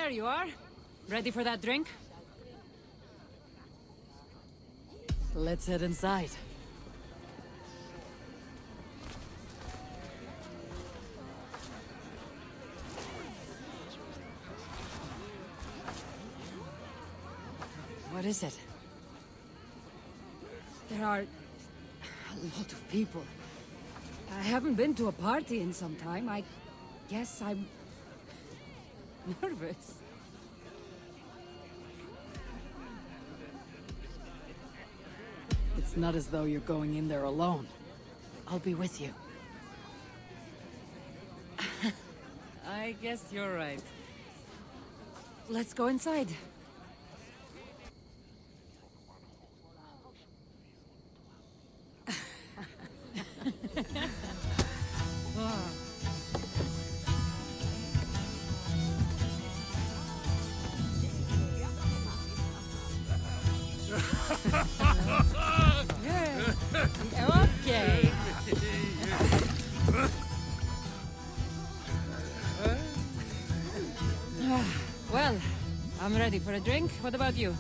There you are. Ready for that drink? Let's head inside. What is it? There are a lot of people. I haven't been to a party in some time. I guess I'm nervous. It's not as though you're going in there alone. I'll be with you. I guess you're right. Let's go inside. Okay. Well, I'm ready for a drink. What about you?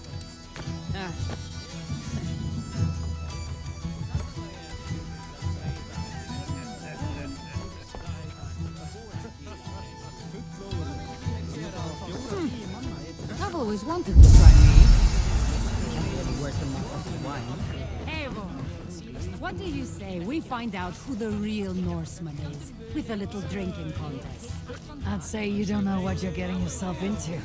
I've always wanted to try mead. Eivor, what do you say we find out who the real Norseman is with a little drinking contest? I'd say you don't know what you're getting yourself into.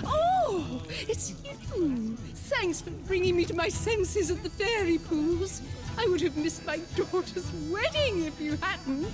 Oh, it's you! Thanks for bringing me to my senses at the fairy pools. I would have missed my daughter's wedding if you hadn't.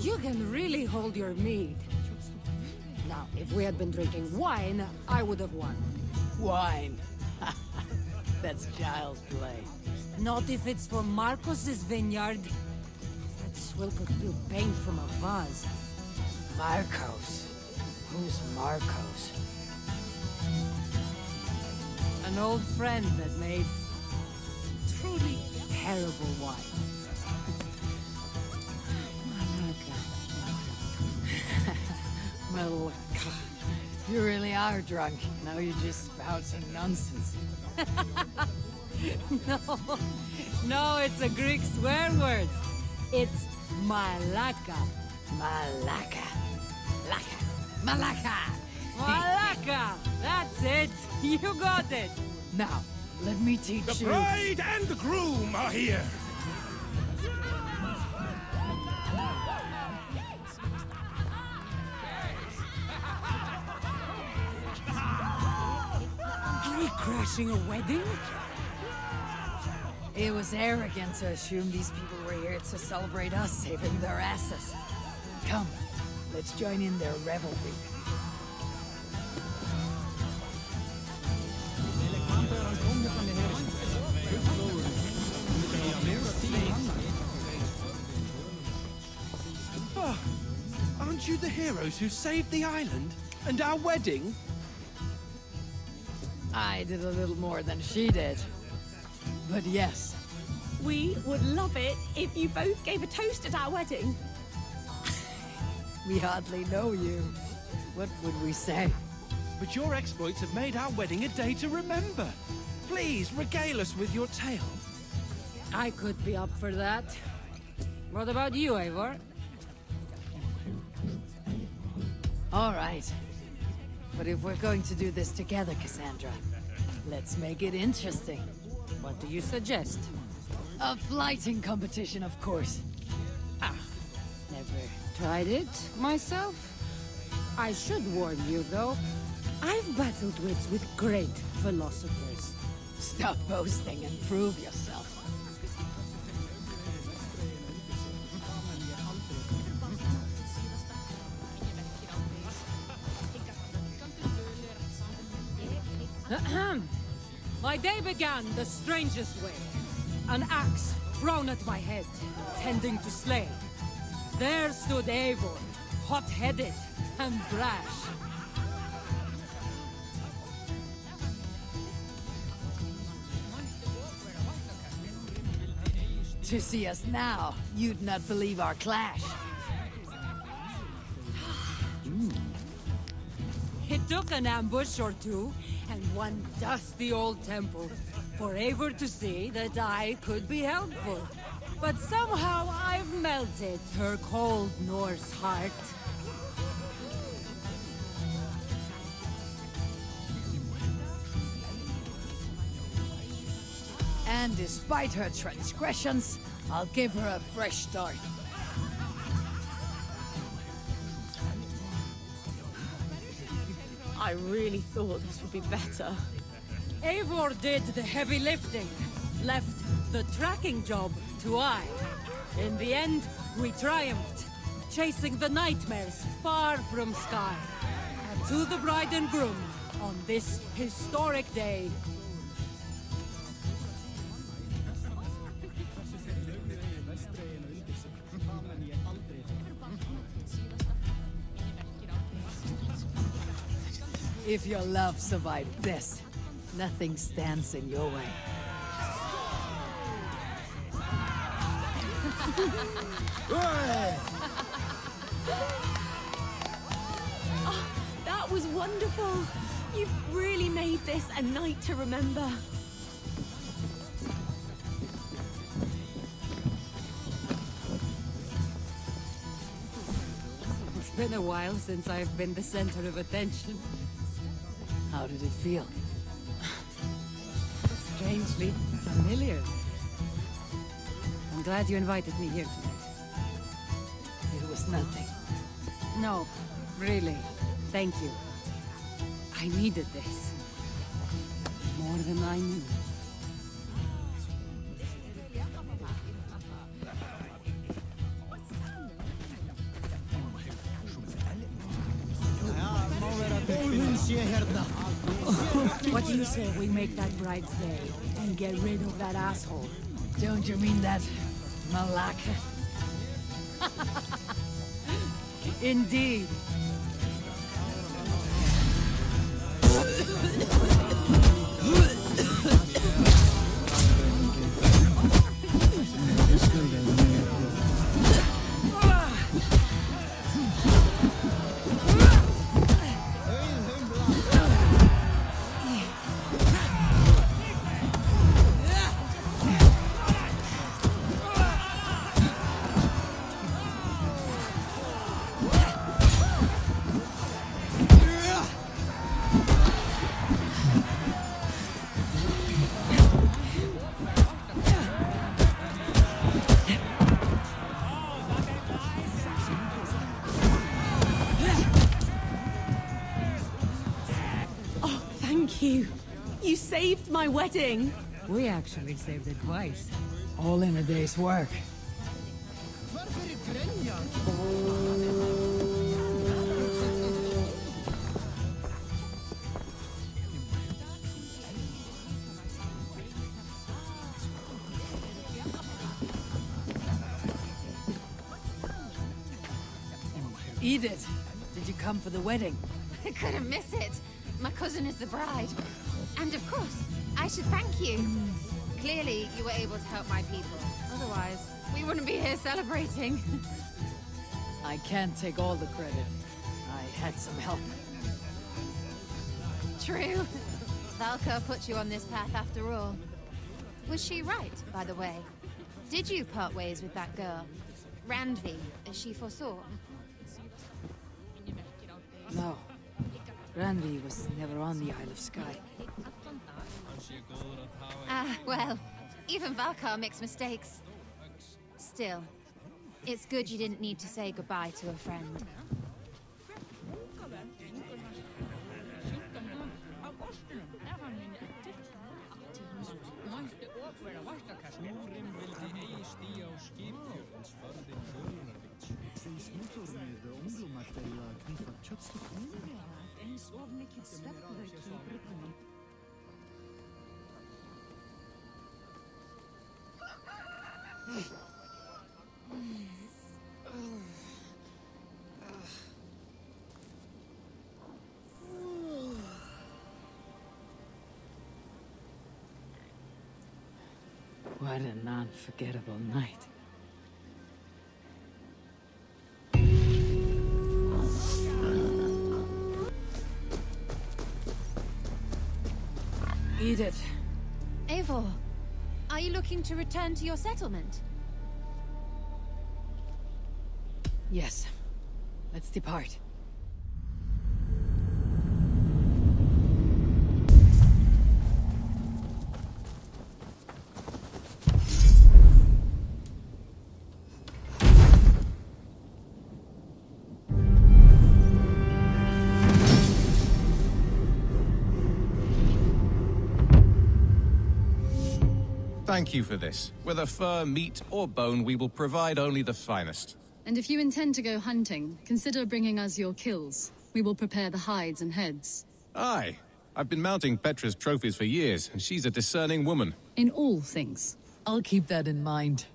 You can really hold your mead. Now, if we had been drinking wine, I would have won. Wine. That's child's play. Not if it's from Marcos's vineyard. That swill could feel pain from a vase. Marcos. Who's Marcos? An old friend that made truly terrible wine. Well, you really are drunk. Now you're just spouting nonsense. No, it's a Greek swear word. It's malaka. Malaka. Laka. Malaka. Malaka! That's it! You got it! Now, let me teach you... The bride and the groom are here! Are we crashing a wedding? It was arrogant to assume these people were here to celebrate us saving their asses. Come, let's join in their revelry. Aren't you the heroes who saved the island? And our wedding? I did a little more than she did. But yes. We would love it if you both gave a toast at our wedding. We hardly know you. What would we say? But your exploits have made our wedding a day to remember. Please, regale us with your tale. I could be up for that. What about you, Eivor? All right. But if we're going to do this together, Cassandra, let's make it interesting. What do you suggest? A flighting competition, of course. Never tried it myself. I should warn you, though. I've battled wits with great philosophers. Stop boasting and prove yourself. My day began the strangest way. An axe thrown at my head, tending to slay. There stood Eivor, hot-headed and brash. To see us now, you'd not believe our clash. It took an ambush or two, and one dusty old temple, for Eivor to see that I could be helpful. But somehow I've melted her cold Norse heart. And despite her transgressions, I'll give her a fresh start. I really thought this would be better. Eivor did the heavy lifting, left the tracking job to I. In the end, we triumphed, chasing the nightmares far from Sky. And to the bride and groom, on this historic day, If your love survived this, nothing stands in your way. Oh, that was wonderful. You've really made this a night to remember. it's been a while since I've been the center of attention. How did it feel? Strangely familiar. I'm glad you invited me here tonight. It was nothing. No, really. Thank you. I needed this. More than I knew. What do you say we make that bride's day and get rid of that asshole? Don't you mean that, Malaka? Indeed. You saved my wedding. We actually saved it twice. All in a day's work. Edith, did you come for the wedding? I couldn't miss it. My cousin is the bride. And of course, I should thank you. Clearly, you were able to help my people. Otherwise, we wouldn't be here celebrating. I can't take all the credit. I had some help. True. Valka put you on this path after all. Was she right, by the way? Did you part ways with that girl? Randvi, as she foresaw? No. Randvi was never on the Isle of Skye. Ah, well, even Valkar makes mistakes. Still, it's good you didn't need to say goodbye to a friend. What an unforgettable night. Edith. Eivor, are you looking to return to your settlement? Yes. Let's depart. Thank you for this. Whether fur, meat, or bone, we will provide only the finest. And if you intend to go hunting, consider bringing us your kills. We will prepare the hides and heads. Aye. I've been mounting Petra's trophies for years, and she's a discerning woman. In all things. I'll keep that in mind.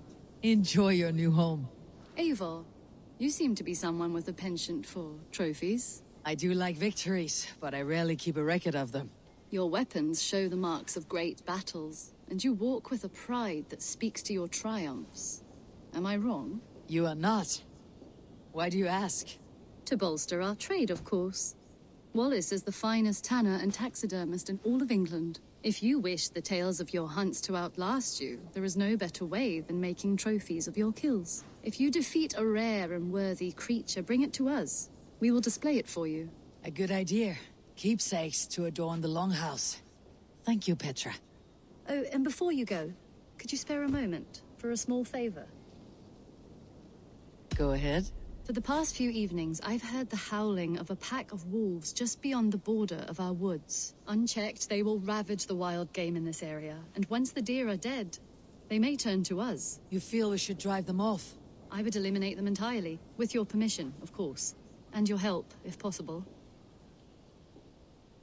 Enjoy your new home. Eivor, you seem to be someone with a penchant for trophies. I do like victories, but I rarely keep a record of them. Your weapons show the marks of great battles, and you walk with a pride that speaks to your triumphs. Am I wrong? You are not. Why do you ask? To bolster our trade, of course. Wallace is the finest tanner and taxidermist in all of England. If you wish the tales of your hunts to outlast you, there is no better way than making trophies of your kills. If you defeat a rare and worthy creature, bring it to us. We will display it for you. A good idea. Keepsakes to adorn the longhouse. Thank you, Petra. Oh, and before you go, could you spare a moment for a small favor? Go ahead. For the past few evenings, I've heard the howling of a pack of wolves just beyond the border of our woods. Unchecked, they will ravage the wild game in this area, and once the deer are dead, they may turn to us. You feel we should drive them off? I would eliminate them entirely, with your permission, of course. And your help, if possible.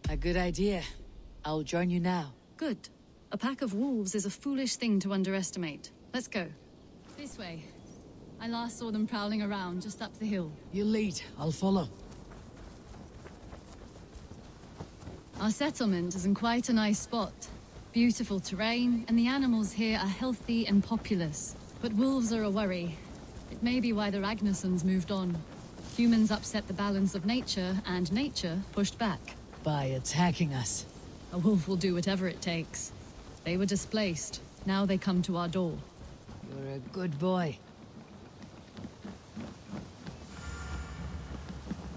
A good idea. I'll join you now. Good. A pack of wolves is a foolish thing to underestimate. Let's go. This way. I last saw them prowling around just up the hill. You lead. I'll follow. Our settlement is in quite a nice spot. Beautiful terrain, and the animals here are healthy and populous. But wolves are a worry. It may be why the Ragnarsons moved on. Humans upset the balance of nature, and nature pushed back. By attacking us. A wolf will do whatever it takes. They were displaced. Now they come to our door. You're a good boy.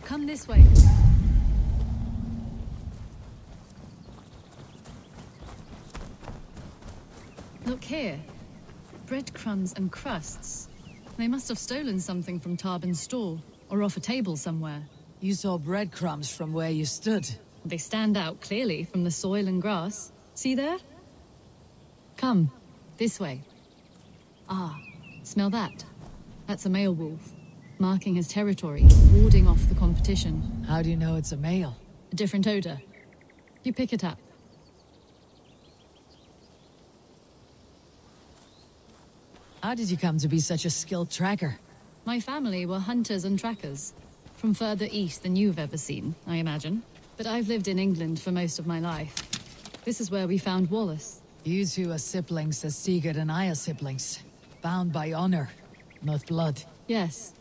Come this way. Look here. Breadcrumbs and crusts. They must have stolen something from Tarbin's store, or off a table somewhere. You saw breadcrumbs from where you stood. They stand out clearly from the soil and grass. See there? Come, this way. Ah, smell that? That's a male wolf, marking his territory, warding off the competition. How do you know it's a male? A different odor. You pick it up. How did you come to be such a skilled tracker? My family were hunters and trackers. From further east than you've ever seen, I imagine. But I've lived in England for most of my life. This is where we found Wallace. You two are siblings as Sigurd and I are siblings. Bound by honor, not blood. Yes.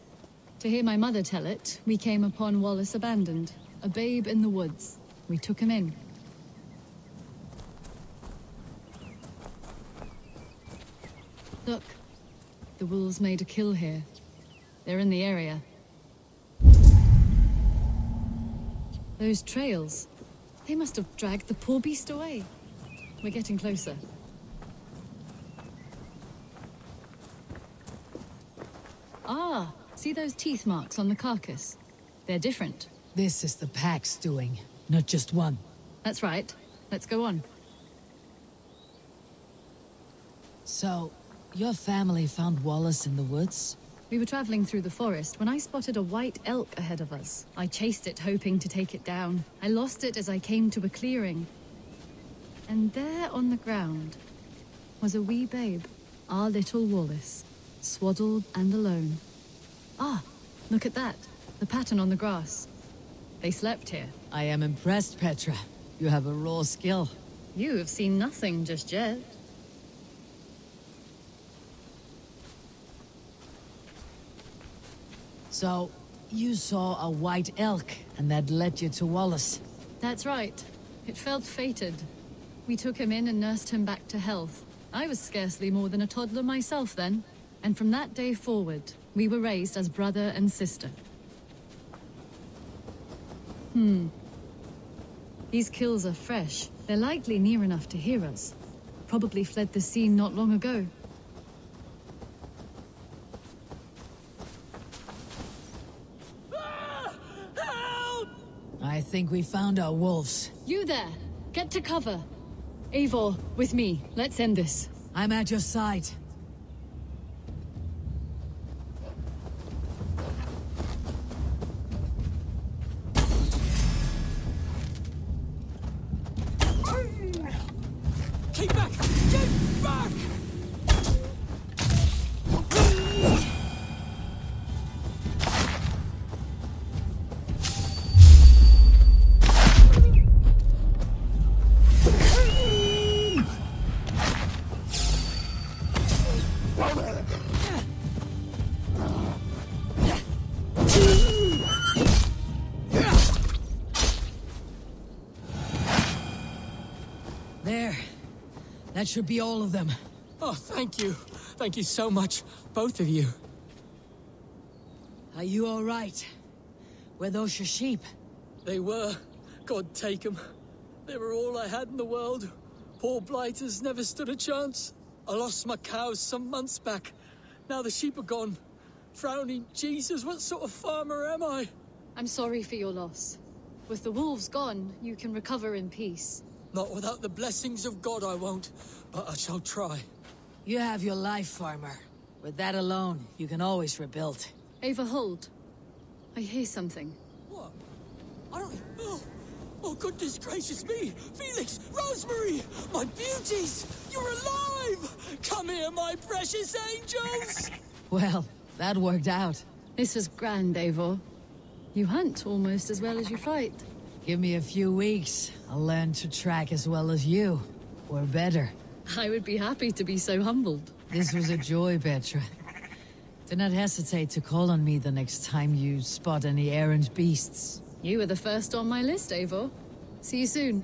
To hear my mother tell it, we came upon Wallace abandoned. A babe in the woods. We took him in. Look. The wolves made a kill here. They're in the area. Those trails. They must have dragged the poor beast away. We're getting closer. Ah, see those teeth marks on the carcass? They're different. This is the pack's doing, not just one. That's right. Let's go on. So, your family found Wallace in the woods? We were traveling through the forest when I spotted a white elk ahead of us. I chased it, hoping to take it down. I lost it as I came to a clearing. And there on the ground was a wee babe, our little Wallace, swaddled and alone. Ah, look at that. The pattern on the grass. They slept here. I am impressed, Petra. You have a raw skill. You have seen nothing just yet. So, you saw a white elk, and that led you to Wallace? That's right. It felt fated. We took him in and nursed him back to health. I was scarcely more than a toddler myself then. And from that day forward, we were raised as brother and sister. These kills are fresh. They're likely near enough to hear us. Probably fled the scene not long ago. I think we found our wolves. You there! Get to cover! Eivor, with me. Let's end this. I'm at your side. Keep back! Get back! There. That should be all of them. Oh, thank you. Thank you so much, both of you. Are you all right? Were those your sheep? They were. God take them. They were all I had in the world. Poor blighters never stood a chance. I lost my cows some months back. Now the sheep are gone. Frowning Jesus, what sort of farmer am I? I'm sorry for your loss. With the wolves gone, you can recover in peace. Not without the blessings of God I won't, but I shall try. You have your life, farmer. With that alone, you can always rebuild. Eivor, hold. I hear something. What? I don't... Oh, goodness gracious me! Felix! Rosemary! My beauties! You're alive! Come here, my precious angels! Well, that worked out. This was grand, Eivor. You hunt almost as well as you fight. Give me a few weeks. I'll learn to track as well as you. Or better. I would be happy to be so humbled. This was a joy, Petra. Do not hesitate to call on me the next time you spot any errant beasts. You were the first on my list, Eivor. See you soon.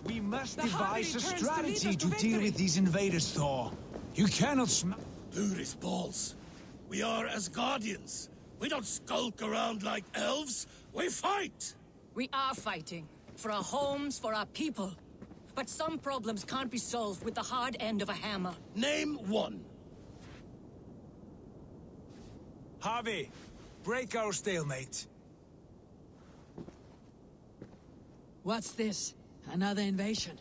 We must devise a strategy to deal with these invaders, Thor. You cannot Who is balls? We are as guardians. We don't skulk around like elves. We fight! We are fighting. For our homes, for our people. But some problems can't be solved with the hard end of a hammer. Name one. Harvey, break our stalemate. What's this? Another invasion?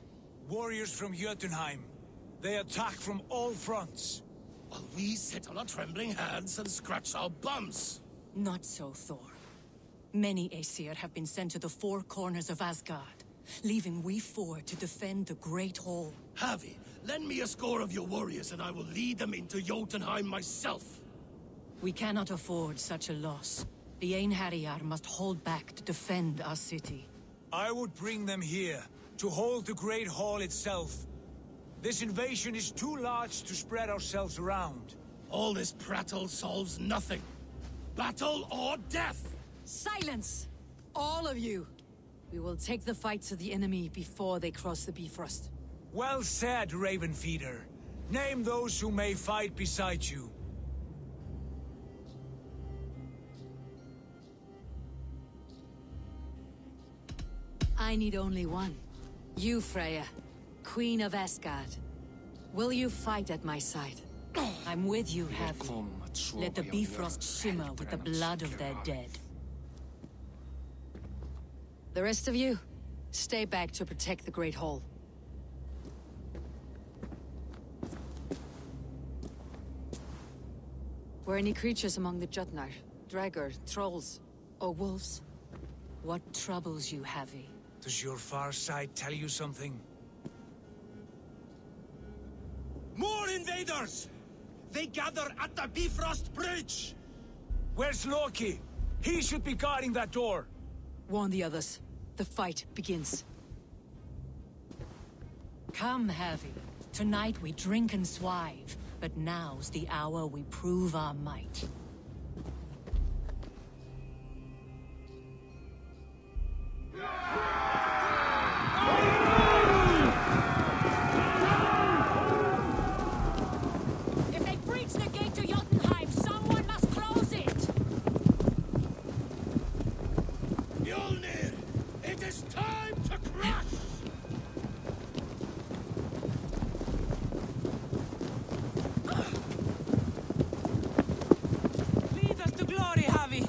Warriors from Jotunheim. They attack from all fronts. While we sit on our trembling hands and scratch our bums. Not so, Thor. Many Aesir have been sent to the four corners of Asgard, leaving we four to defend the Great Hall. Harvey, lend me a score of your warriors and I will lead them into Jotunheim myself. We cannot afford such a loss. The Einherjar must hold back to defend our city. I would bring them here, to hold the Great Hall itself. This invasion is too large to spread ourselves around. All this prattle solves nothing. Battle or death! Silence! All of you! We will take the fight to the enemy before they cross the Bifrost. Well said, Ravenfeeder. Name those who may fight beside you. I need only one. You, Freya, Queen of Asgard. Will you fight at my side? I'm with you, Havi. Let the Bifrost shimmer with the blood of their dead. The rest of you, stay back to protect the Great Hall. Were any creatures among the Jotnar? Draugr, trolls, or wolves? What troubles you, Havi? Does your far side tell you something? More invaders! They gather at the Bifrost Bridge! Where's Loki? He should be guarding that door! Warn the others. The fight begins. Come, Havi. Tonight we drink and swive, but now's the hour we prove our might. If they breach the gate to Jotunheim, someone must close it! Mjolnir! It is time to crush! Lead us to glory, Havi!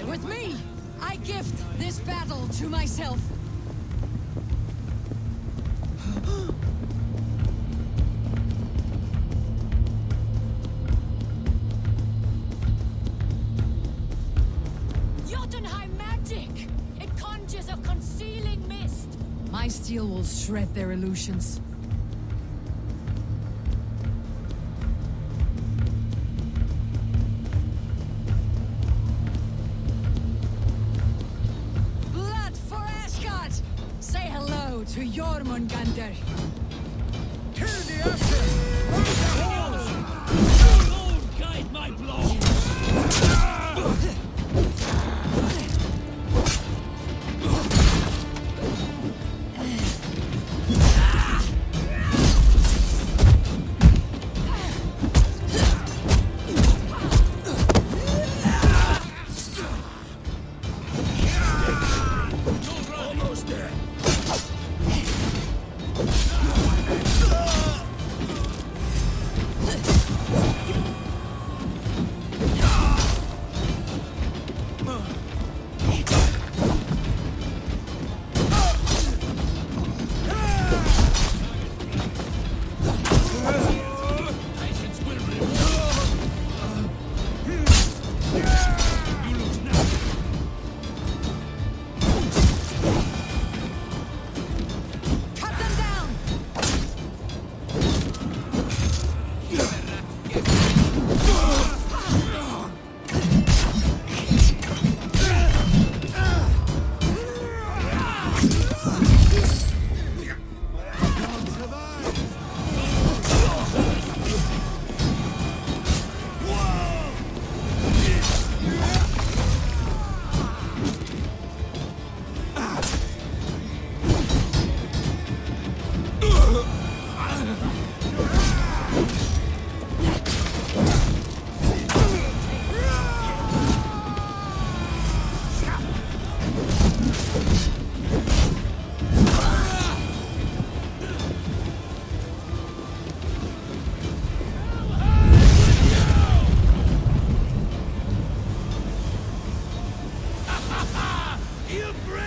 With me, I gift this battle to myself. Jotunheim magic! It conjures a concealing mist. My steel will shred their illusions. To Jormungandr! Hear the ashes! Raise the horns! Alone guide my blow! Almost there!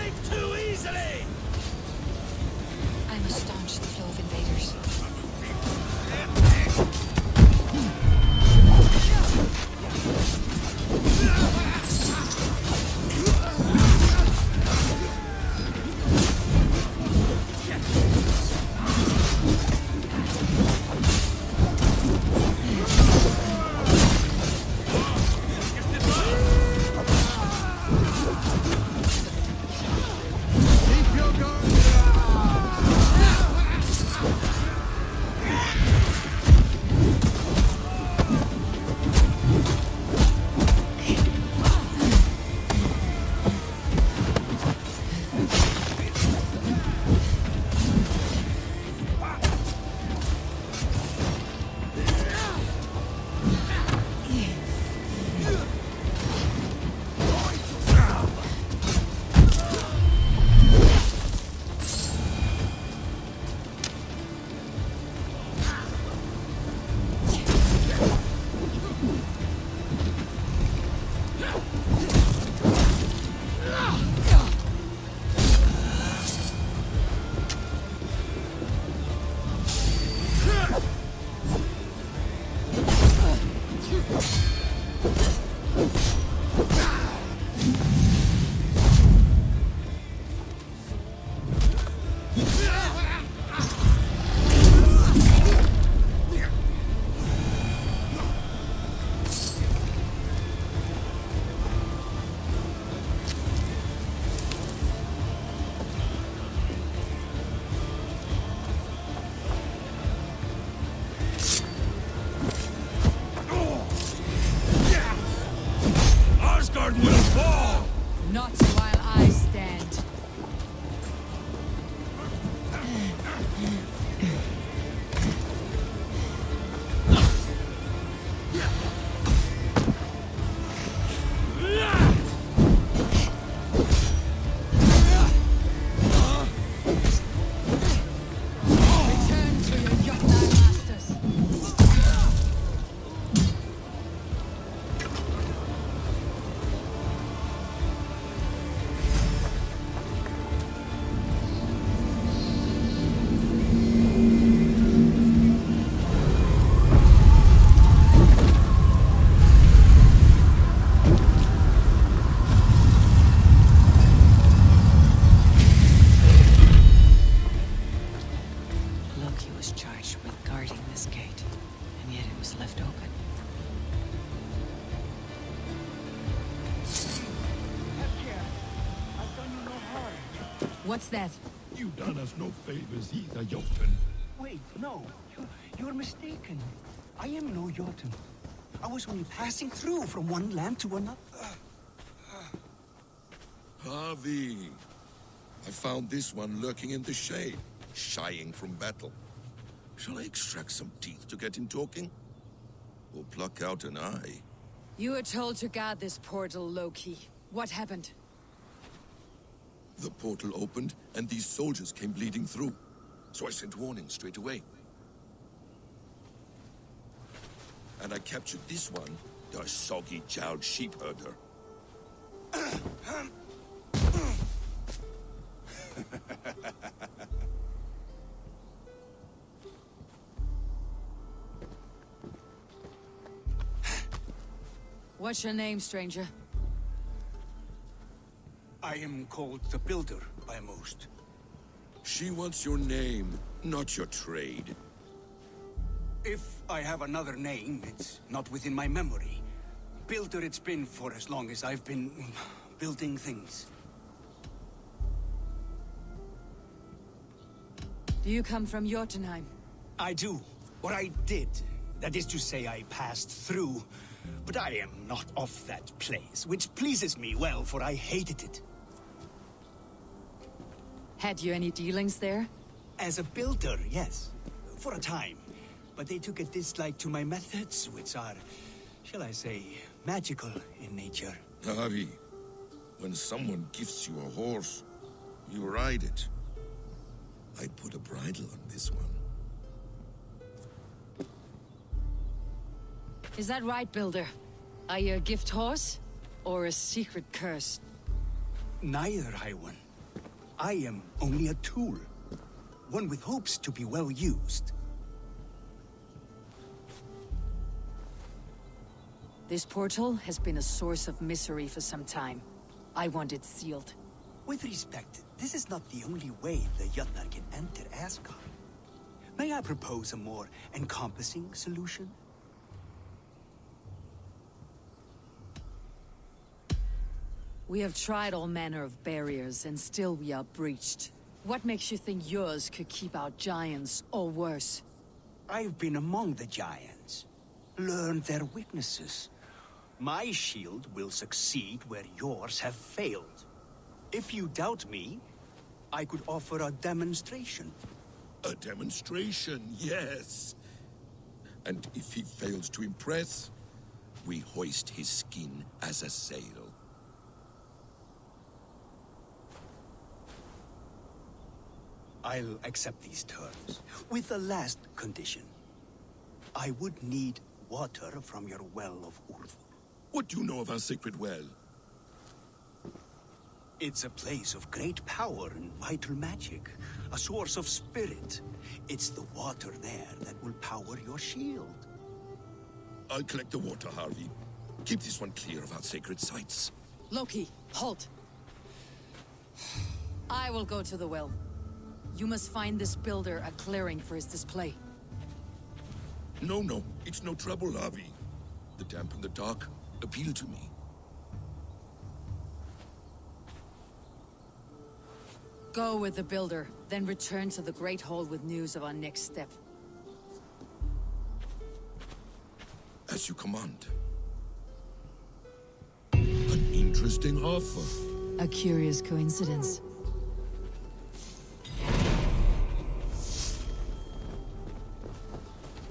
escape too easily! I must staunch the flow of invaders. What's that? You done us no favors either, Jotun. Wait, no. You're mistaken. I am no Jotun. I was only passing through from one land to another. Harvey. I found this one lurking in the shade, shying from battle. Shall I extract some teeth to get him talking? Or pluck out an eye? You were told to guard this portal, Loki. What happened? The portal opened, and these soldiers came bleeding through. So I sent warning straight away. And I captured this one, the soggy jowled sheep herder. What's your name, stranger? I am called the Builder by most. She wants your name, not your trade. If I have another name, it's not within my memory. Builder it's been for as long as I've been building things. Do you come from Jotunheim? I do. Or I did. That is to say, I passed through. But I am not of that place, which pleases me well, for I hated it. Had you any dealings there? As a builder, yes. For a time. But they took a dislike to my methods, which are, shall I say, magical in nature. Harvey, when someone gifts you a horse, you ride it. I put a bridle on this one. Is that right, Builder? Are you a gift horse? Or a secret curse? Neither, High One. I am only a tool. One with hopes to be well used. This portal has been a source of misery for some time. I want it sealed. With respect, this is not the only way the Jotnar can enter Asgard. May I propose a more encompassing solution? We have tried all manner of barriers, and still we are breached. What makes you think yours could keep out giants, or worse? I've been among the giants. Learned their weaknesses. My shield will succeed where yours have failed. If you doubt me, I could offer a demonstration. A demonstration, yes. And if he fails to impress, we hoist his skin as a sail. I'll accept these terms, with the last condition. I would need water from your well of Eivor. What do you know of our sacred well? It's a place of great power and vital magic, a source of spirit. It's the water there that will power your shield. I'll collect the water, Harvey. Keep this one clear of our sacred sites. Loki, halt! I will go to the well. You must find this builder a clearing for his display. No, it's no trouble, Harvey. The damp and the dark appeal to me. Go with the builder, then return to the Great Hall with news of our next step. As you command. An interesting offer. A curious coincidence.